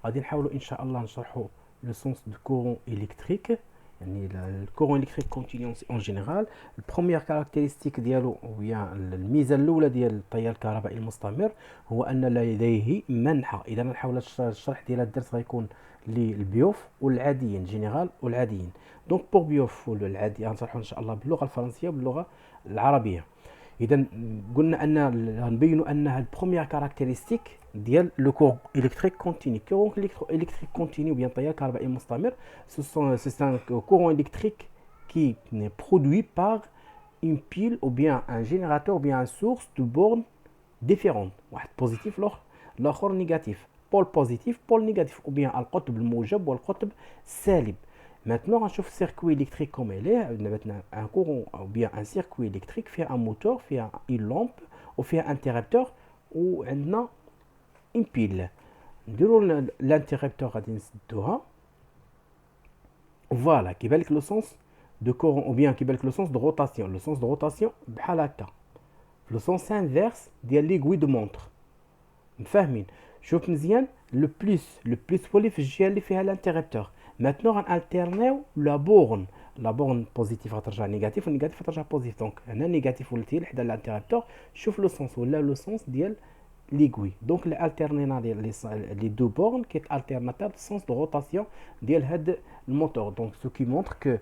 غادي نحاولوا ان شاء الله نشرحوا لو سونس دو كورون الكتريك، يعني الكورون الكتريك كونتينيوس اون جينيرال. البروميير كاركتيرستيك ديالو ويا الميزه الاولى ديال التيار الكهربائي المستمر هو ان لديه منحى. اذا نحاول الشرح ديال الدرس غيكون للبيوف والعاديين جينيرال والعاديين. دونك بور بيوف والعادي غنشرحوا ان شاء الله باللغه الفرنسيه وباللغه العربيه. اذا قلنا ان غنبينوا ان هاد البروميير كاركتيرستيك ديال لو كور électrique continu. Courant électrique continu ou bien تيار كهربائي مستمر, c'est un courant électrique qui est produit par une pile ou bien un générateur ou bien une source de bornes différentes, واحد بوزيتيف الاخر نيجاتيف, بول بوزيتيف بول نيجاتيف, ou bien القطب الموجب والقطب السالب. Maintenant, on chauffe circuit électrique comme elle est. Un courant ou bien un circuit électrique fait un moteur, fait une lampe ou fait un interrupteur ou une pile. نديروا l'interrupteur غادي نسدوها. Voilà, كيبان لك لو سونس دو كورون ou bien كيبان لك لو سونس دو روتاسيون. لو سونس دو روتاسيون بحال هكا في لو سونس انفيرس ديال ليغوي دو مونتر. مفاهمين؟ شوف مزيان, لو بلوس هو اللي في الجهه اللي فيها الانتربتور. ماتنو غنالتيرنيو لا بورن بوزيتيف غترجع نيجاتيف والنيجاتيف غترجع بوزيتيف. دونك هنا نيجاتيف ولات هي اللي حدا الانتربتور. شوف لو سونس ولا لو سونس ديال ليغوي. دونك لي التيرنينا ديال لي دو بورن كيتالتيرنا في السونس دو روتاسيون ديال هاد الموتور. دونك سو كي مونتر كو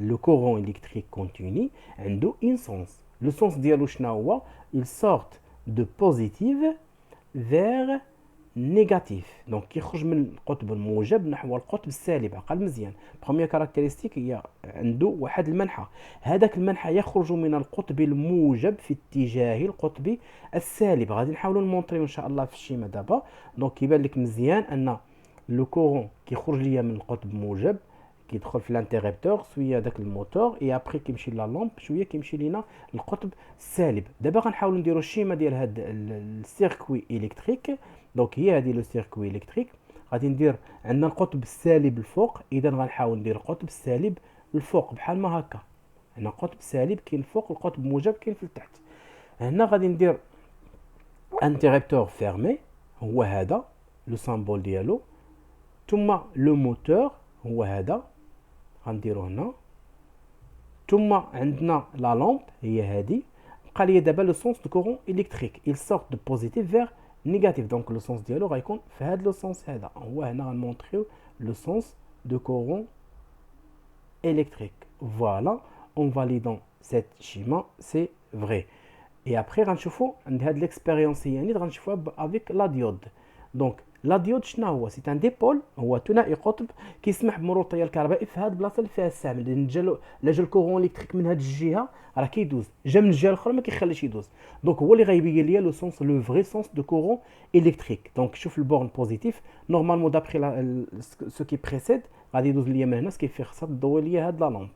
لو كورون الكتريك كونتيني عنده ان سونس. لو سونس ديالو شنو هو؟ il sort de positive vers نيجاتيف. دونك كيخرج من القطب الموجب نحو القطب السالب. عقل مزيان, بروميير كاركتيرستيك هي عنده واحد المنحى. هذاك المنحى يخرج من القطب الموجب في اتجاه القطب السالب. غادي نحاولوا نمونطريو ان شاء الله في الشيما دابا. دونك كيبان لك مزيان ان لو كورون كيخرج ليا من القطب الموجب كيدخل في الانتربتور شويه داك الموتور, اي ابري كيمشي لا لامب شويه كيمشي لينا القطب السالب. دابا غنحاولوا نديروا الشيما ديال هاد السيركوي الكتريك. دونك هي هذه لو سيركوي الكتريك. غادي ندير عندنا القطب السالب الفوق, اذا غنحاول ندير القطب السالب الفوق بحال ما هكا. هنا قطب سالب كاين الفوق, القطب موجب كاين في التحت. هنا غادي ندير انتربتور فيرمي هو هذا لو سامبول ديالو, ثم لو موتور هو هذا غنديرو هنا, ثم عندنا لا لامب هي هذه. بقى لي دابا لو سونس دو كورون الكتريك il sort de positif vers négatif. دونك لو سونس ديالو غيكون في هذا لو سونس هذا. هو هنا غنمونطريو لو سونس دو كورون électrique. Voilà, en validant cette schéma, c'est vrai. Et après, غنشوفوا عند هاد l'expérience هي غنشوفوها avec la diode. Donc لا ديود شنو هو؟ سي ان ديبول, هو ثنائي قطب كيسمح بمرور التيار الكهربائي في هاد البلاصه اللي فيها السهم. لان جا الكورون الكتريك من هاد الجهه راه كيدوز, جا من الجهه الاخرى ما كيخليش يدوز. دونك هو اللي غيبين ليا لو سونس لو فري سونس دو كورون الكتريك. دونك شوف البورن بوزيتيف نورمالمون دابخي سو كي بريسيد غادي يدوز ليا من هنا, سكيفي خاصها تضوي ليا هاد لا لامب.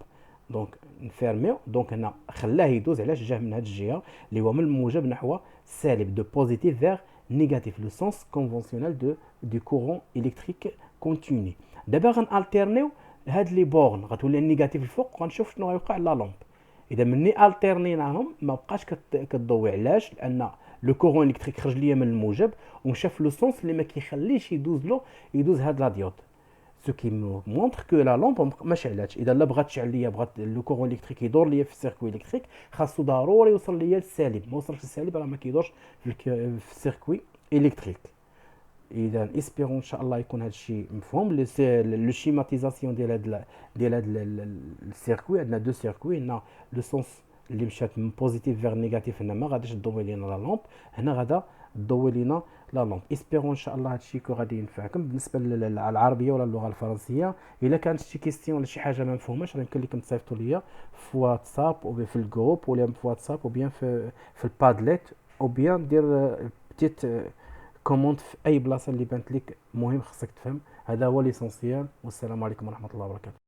دونك نفيرميو. دونك هنا خلاه يدوز, علاش جاه من هاد الجهه اللي هو من الموجب نحو السالب, دو بوزيتيف فيغ négatif, le sens conventionnel du courant électrique continu. دابا غنالتيرنيو هاد لي بورن, غتولي النيجاتيف الفوق وغنشوف شنو غيوقع لا لامب. اذا مني التيرنيناهم ما بقاش كتضوي. علاش؟ لان لو كورون الكتريك خرج ليا من الموجب ومشى في لو سونس اللي ما كيخليش يدوز هاد لا ديود. سو كي مونتر كو لا لامب ما شعلاتش. اذا لا بغات تشعل ليا, بغات لو كورون الكتريك يدور ليا في السيركوي الكتريك, خاصو ضروري يوصل ليا للسالب. ما وصلش للسالب راه ما كيدورش في السيركوي الكتريك. اذا اسبيرون ان شاء الله يكون هذا الشيء مفهوم. لو شيماتيزاسيون ديال هذا السيركوي. عندنا دو سيركوي, هنا لو سونس اللي مشات من بوزيتيف فيغ نيجاتيف هنا ما غاديش تضوي لينا لا لامب, هنا غادا تضوي لينا لا لامب. اسبيرون ان شاء الله هذا الشيء غادي ينفعكم. بالنسبه للعربيه ولا اللغه الفرنسيه, الا كانت شي كيستيون ولا شي حاجه ما مفهوماش راه يمكن لكم تصيفطوا ليا في واتساب او في الجروب ولا في واتساب او بيان في البادليت او بيان دير بتيت كوموند في اي بلاصه اللي بانت لك مهم خصك تفهم. هذا هو ليسونسيال. والسلام عليكم ورحمه الله وبركاته.